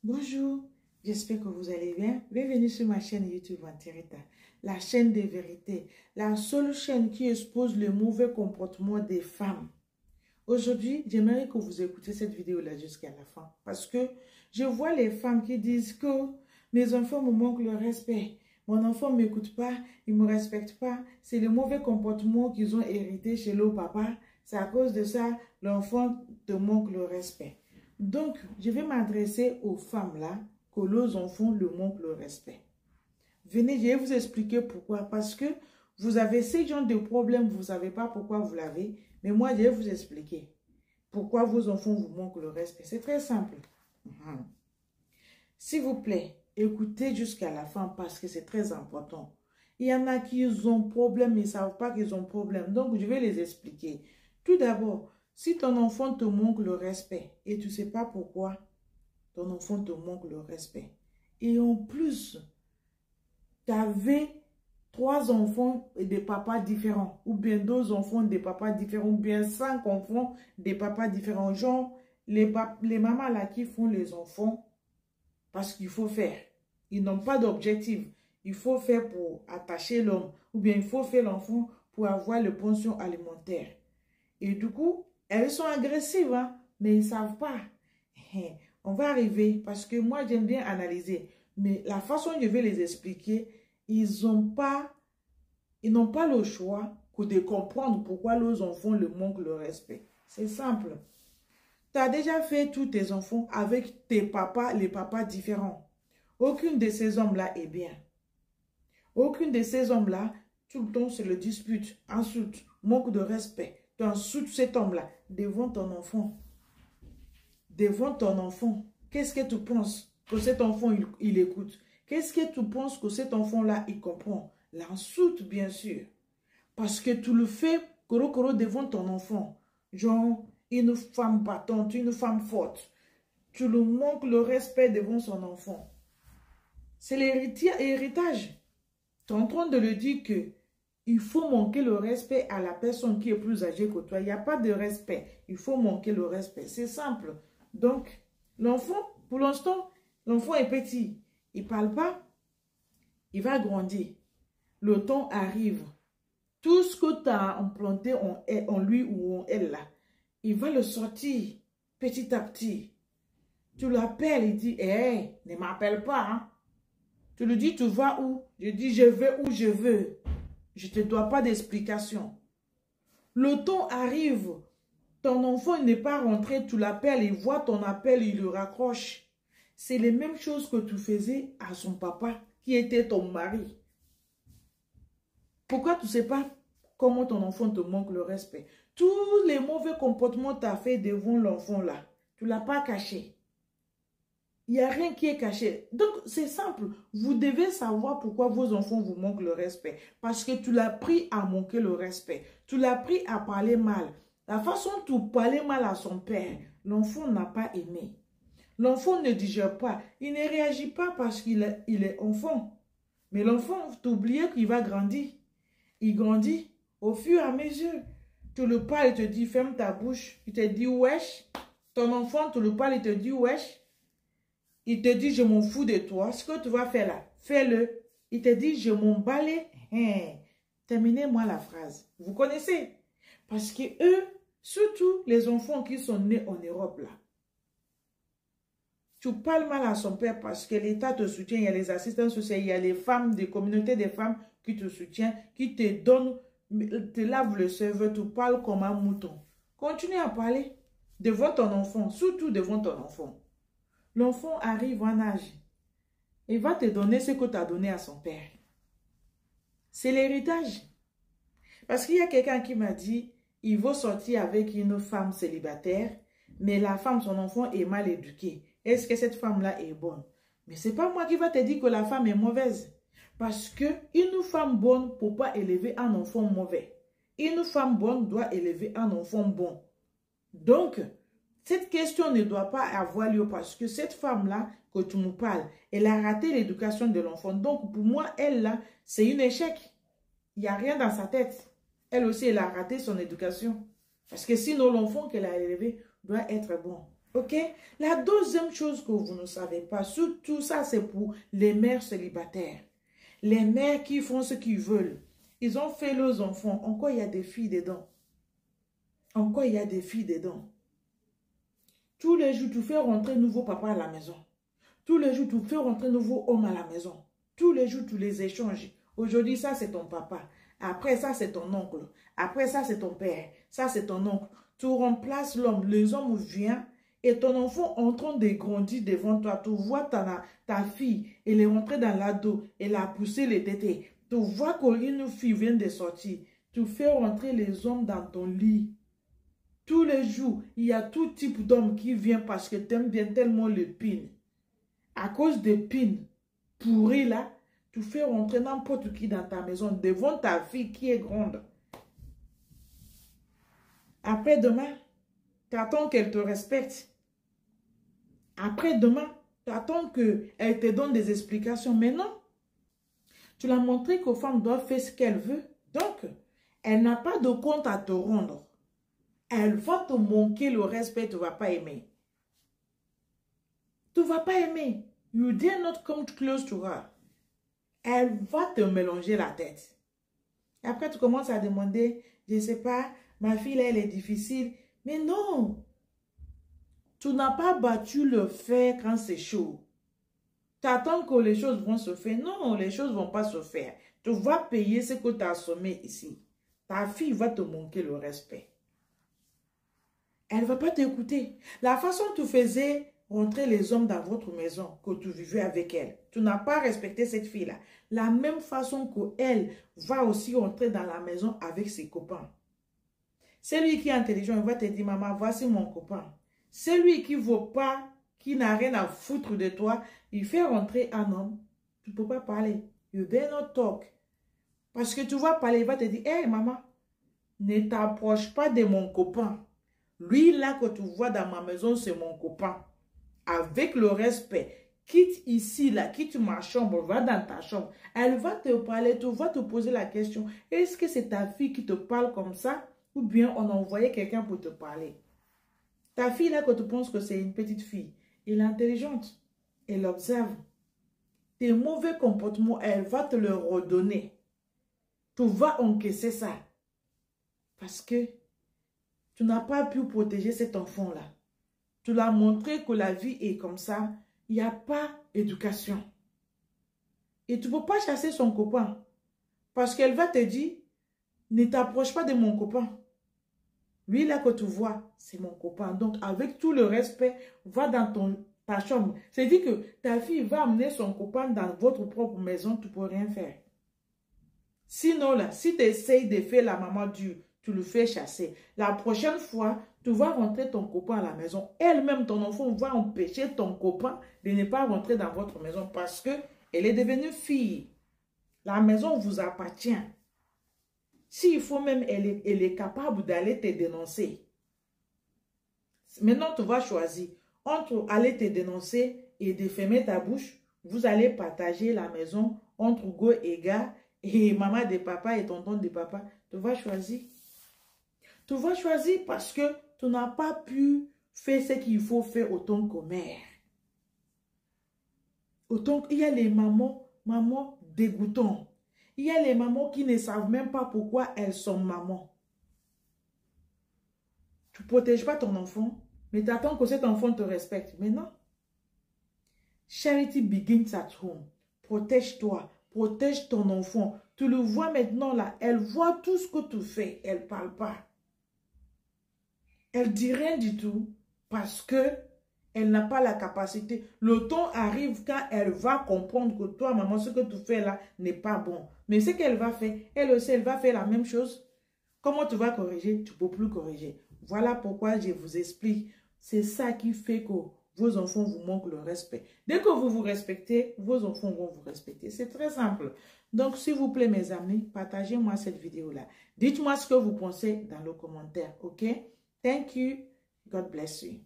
Bonjour, j'espère que vous allez bien. Bienvenue sur ma chaîne YouTube Antirita, la chaîne des vérités, la seule chaîne qui expose le mauvais comportement des femmes. Aujourd'hui, j'aimerais que vous écoutiez cette vidéo-là jusqu'à la fin parce que je vois les femmes qui disent que mes enfants me manquent le respect. Mon enfant ne m'écoute pas, il ne me respecte pas. C'est le mauvais comportement qu'ils ont hérité chez leur papa. C'est à cause de ça, l'enfant te manque le respect. Donc, je vais m'adresser aux femmes là, que leurs enfants le manquent le respect. Venez, je vais vous expliquer pourquoi. Parce que vous avez ces genres de problèmes, vous ne savez pas pourquoi vous l'avez. Mais moi, je vais vous expliquer pourquoi vos enfants vous manquent le respect. C'est très simple. S'il vous plaît, écoutez jusqu'à la fin parce que c'est très important. Il y en a qui ont problème, mais ils ne savent pas qu'ils ont problème. Donc, je vais les expliquer. Tout d'abord, si ton enfant te manque le respect et tu ne sais pas pourquoi, ton enfant te manque le respect. Et en plus, tu avais 3 enfants et des papas différents, ou bien 2 enfants des papas différents, ou bien 5 enfants des papas différents. Genre, les mamans là qui font les enfants parce qu'il faut faire. Ils n'ont pas d'objectif. Il faut faire pour attacher l'homme, ou bien il faut faire l'enfant pour avoir le pension alimentaire. Et du coup, elles sont agressives, hein, mais ils ne savent pas. On va arriver, parce que moi, j'aime bien analyser. Mais la façon dont je vais les expliquer, ils n'ont pas le choix que de comprendre pourquoi leurs enfants leur manquent le respect. C'est simple. Tu as déjà fait tous tes enfants avec tes papas, les papas différents. Aucune de ces hommes-là est bien. Aucune de ces hommes-là, tout le temps, se le dispute, insulte, manque de respect. Tu insultes cet homme-là devant ton enfant. Devant ton enfant. Qu'est-ce que tu penses que cet enfant, il écoute? Qu'est-ce que tu penses que cet enfant-là, il comprend? L'insulte, bien sûr. Parce que tu le fais coro devant ton enfant. Genre, une femme battante, une femme forte. Tu lui manques le respect devant son enfant. C'est l'héritage. Tu es en train de lui dire que il faut manquer le respect à la personne qui est plus âgée que toi. Il n'y a pas de respect. Il faut manquer le respect. C'est simple. Donc, l'enfant, pour l'instant, l'enfant est petit. Il ne parle pas. Il va grandir. Le temps arrive. Tout ce que tu as implanté en lui ou en elle là, il va le sortir petit à petit. Tu l'appelles, il dit, hey, ne m'appelle pas. Hein? Tu lui dis, tu vas où? Je dis, je vais où je veux. Je ne te dois pas d'explication. Le temps arrive. Ton enfant n'est pas rentré, tu l'appelles, il voit ton appel, il le raccroche. C'est les mêmes choses que tu faisais à son papa, qui était ton mari. Pourquoi tu ne sais pas comment ton enfant te manque le respect? Tous les mauvais comportements que tu as fait devant l'enfant là, tu ne l'as pas caché. Il n'y a rien qui est caché. Donc, c'est simple. Vous devez savoir pourquoi vos enfants vous manquent le respect. Parce que tu l'as pris à manquer le respect. Tu l'as pris à parler mal. La façon dont tu parlais mal à son père, l'enfant n'a pas aimé. L'enfant ne digère pas. Il ne réagit pas parce qu'il est enfant. Mais l'enfant, tu oublies qu'il va grandir. Il grandit au fur et à mesure. Tu le parles, il te dit, ferme ta bouche. Il te dit, wesh. Ton enfant, tu le parles, il te dit, wesh. Il te dit, je m'en fous de toi. Ce que tu vas faire là, fais-le. Il te dit, je m'en balais. Terminez-moi la phrase. Vous connaissez? Parce que eux, surtout les enfants qui sont nés en Europe là, tu parles mal à son père parce que l'État te soutient. Il y a les assistants sociaux, il y a les femmes, des communautés des femmes qui te soutiennent, qui te donnent, te lavent le cerveau, tu parles comme un mouton. Continue à parler devant ton enfant, surtout devant ton enfant. L'enfant arrive en âge. Il va te donner ce que tu as donné à son père. C'est l'héritage. Parce qu'il y a quelqu'un qui m'a dit, il veut sortir avec une femme célibataire, mais la femme, son enfant, est mal éduqué. Est-ce que cette femme-là est bonne? Mais ce n'est pas moi qui va te dire que la femme est mauvaise. Parce qu'une femme bonne ne peut pas élever un enfant mauvais. Une femme bonne doit élever un enfant bon. Donc, cette question ne doit pas avoir lieu parce que cette femme-là, que tu me parles, elle a raté l'éducation de l'enfant. Donc, pour moi, elle, là, c'est un échec. Il n'y a rien dans sa tête. Elle aussi, elle a raté son éducation. Parce que sinon, l'enfant qu'elle a élevé doit être bon. Ok? La deuxième chose que vous ne savez pas, surtout ça, c'est pour les mères célibataires. Les mères qui font ce qu'ils veulent. Ils ont fait leurs enfants. Encore, il y a des filles dedans. Encore, il y a des filles dedans. Tous les jours, tu fais rentrer nouveau papa à la maison. Tous les jours, tu fais rentrer nouveau homme à la maison. Tous les jours, tu les échanges. Aujourd'hui, ça, c'est ton papa. Après, ça, c'est ton oncle. Après, ça, c'est ton père. Ça, c'est ton oncle. Tu remplaces l'homme. Les hommes viennent et ton enfant en train de grandir devant toi. Tu vois ta fille, elle est rentrée dans l'ado. Elle a poussé les tétés. Tu vois qu'une fille vient de sortir. Tu fais rentrer les hommes dans ton lit. Tous les jours, il y a tout type d'homme qui vient parce que tu aimes bien tellement le pin. À cause des pins pourris là, tu fais rentrer n'importe qui dans ta maison devant ta fille qui est grande. Après demain, tu attends qu'elle te respecte. Après demain, tu attends qu'elle te donne des explications. Mais non, tu l'as montré qu'aux femmes doivent faire ce qu'elles veulent. Donc, elle n'a pas de compte à te rendre. Elle va te manquer le respect, tu ne vas pas aimer. Tu ne vas pas aimer. You dare not come close to her. Elle va te mélanger la tête. Et après, tu commences à demander, je ne sais pas, ma fille, là, elle est difficile. Mais non. Tu n'as pas battu le fer quand c'est chaud. Tu attends que les choses vont se faire. Non, les choses ne vont pas se faire. Tu vas payer ce que tu as assommé ici. Ta fille va te manquer le respect. Elle ne va pas t'écouter. La façon dont tu faisais rentrer les hommes dans votre maison, que tu vivais avec elle, tu n'as pas respecté cette fille-là. La même façon qu'elle va aussi rentrer dans la maison avec ses copains. Celui qui est intelligent, il va te dire, maman, voici mon copain. Celui qui ne vaut pas, qui n'a rien à foutre de toi, il fait rentrer un homme. Tu ne peux pas parler. You dare not talk. Parce que tu vas parler, il va te dire, hey maman, ne t'approche pas de mon copain. Lui là que tu vois dans ma maison, c'est mon copain. Avec le respect, quitte ici, là, quitte ma chambre, va dans ta chambre. Elle va te parler, tu vas te poser la question, est-ce que c'est ta fille qui te parle comme ça? Ou bien on a envoyé quelqu'un pour te parler? Ta fille là que tu penses que c'est une petite fille, elle est intelligente. Elle observe. Tes mauvais comportements, elle va te le redonner. Tu vas encaisser ça. Parce que tu n'as pas pu protéger cet enfant-là. Tu l'as montré que la vie est comme ça. Il n'y a pas d'éducation. Et tu ne peux pas chasser son copain. Parce qu'elle va te dire, ne t'approche pas de mon copain. Lui là que tu vois, c'est mon copain. Donc avec tout le respect, va dans ta chambre. C'est-à-dire que ta fille va amener son copain dans votre propre maison, tu ne peux rien faire. Sinon là, si tu essayes de faire la maman dure, tu le fais chasser. La prochaine fois, tu vas rentrer ton copain à la maison. Elle-même, ton enfant va empêcher ton copain de ne pas rentrer dans votre maison parce qu'elle est devenue fille. La maison vous appartient. S'il faut même, elle est capable d'aller te dénoncer. Maintenant, tu vas choisir entre aller te dénoncer et de fermer ta bouche. Vous allez partager la maison entre go et gars et maman de papa et tonton de papa. Tu vas choisir. Tu vas choisir parce que tu n'as pas pu faire ce qu'il faut faire autant que mère. Autant qu'il y a les mamans dégoûtantes. Il y a les mamans qui ne savent même pas pourquoi elles sont mamans. Tu ne protèges pas ton enfant, mais tu attends que cet enfant te respecte. Mais non. Charity begins at home. Protège-toi. Protège ton enfant. Tu le vois maintenant là. Elle voit tout ce que tu fais. Elle ne parle pas. Elle ne dit rien du tout parce que elle n'a pas la capacité. Le temps arrive quand elle va comprendre que toi, maman, ce que tu fais là n'est pas bon. Mais ce qu'elle va faire, elle aussi, elle va faire la même chose. Comment tu vas corriger? Tu ne peux plus corriger. Voilà pourquoi je vous explique. C'est ça qui fait que vos enfants vous manquent le respect. Dès que vous vous respectez, vos enfants vont vous respecter. C'est très simple. Donc, s'il vous plaît, mes amis, partagez-moi cette vidéo-là. Dites-moi ce que vous pensez dans le commentaire, ok? Thank you. God bless you.